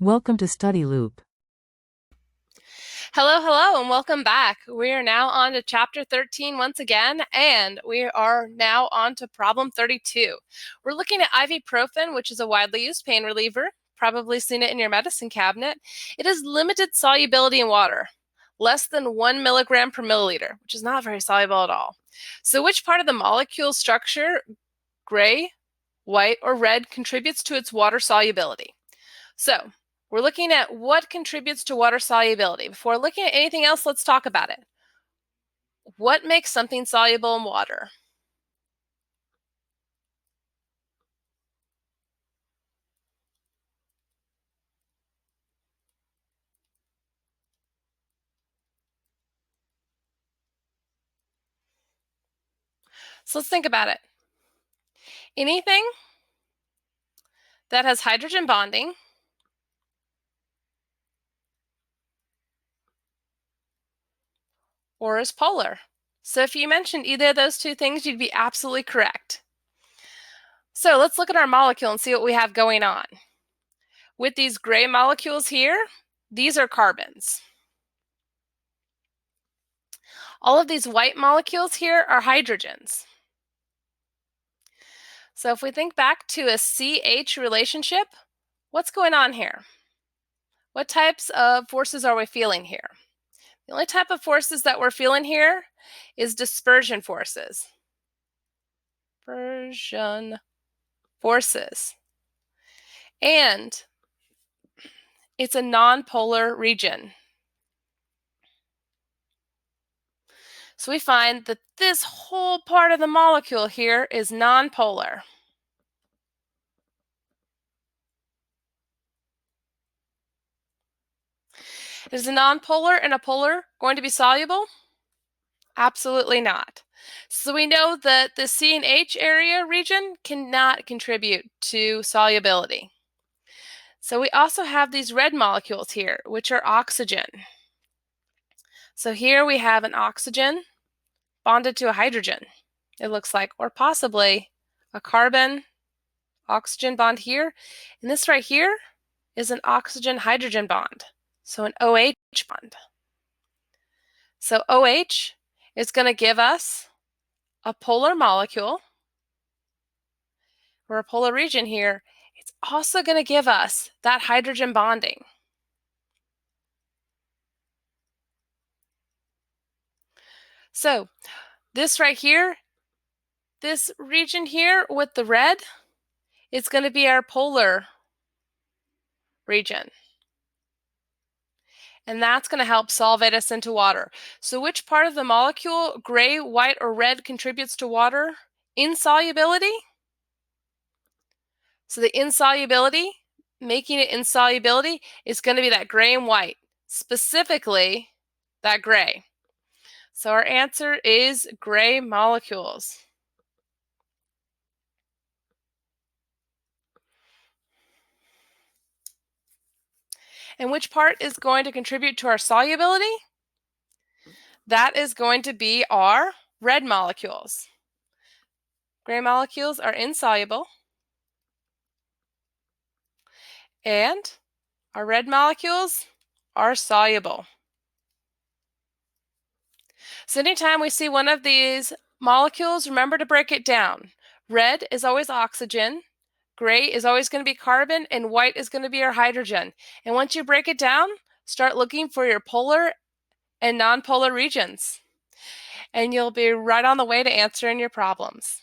Welcome to Study Loop. Hello, and welcome back. We are now on to chapter 13 once again, and we are now on to problem 32. We're looking at ibuprofen, which is a widely used pain reliever. Probably seen it in your medicine cabinet. It has limited solubility in water, less than 1 milligram per milliliter, which is not very soluble at all. So which part of the molecule structure, gray, white, or red, contributes to its water solubility? So we're looking at what contributes to water solubility. Before looking at anything else, let's talk about it. What makes something soluble in water? So let's think about it. Anything that has hydrogen bonding or is polar. So if you mentioned either of those two things, you'd be absolutely correct. So let's look at our molecule and see what we have going on. With these gray molecules here, these are carbons. All of these white molecules here are hydrogens. So if we think back to a CH relationship, what's going on here? What types of forces are we feeling here? The only type of forces that we're feeling here is dispersion forces. Dispersion forces. And it's a nonpolar region. So we find that this whole part of the molecule here is nonpolar. Is a nonpolar and a polar going to be soluble? Absolutely not. So we know that the C and H area region cannot contribute to solubility. So we also have these red molecules here, which are oxygen. So here we have an oxygen bonded to a hydrogen, it looks like, or possibly a carbon oxygen bond here. And this right here is an oxygen hydrogen bond, so an OH bond. So OH is going to give us a polar molecule or a polar region here. It's also going to give us that hydrogen bonding. So this right here, this region here with the red, is going to be our polar region. And that's going to help solvate us into water. So which part of the molecule, gray, white, or red, contributes to water? Insolubility. So the insolubility, making it insolubility, is going to be that gray and white, specifically that gray. So our answer is gray molecules. And which part is going to contribute to our solubility? That is going to be our red molecules. Gray molecules are insoluble, and our red molecules are soluble. So anytime we see one of these molecules, remember to break it down. Red is always oxygen, gray is always going to be carbon, and white is going to be our hydrogen. And once you break it down, start looking for your polar and nonpolar regions, and you'll be right on the way to answering your problems.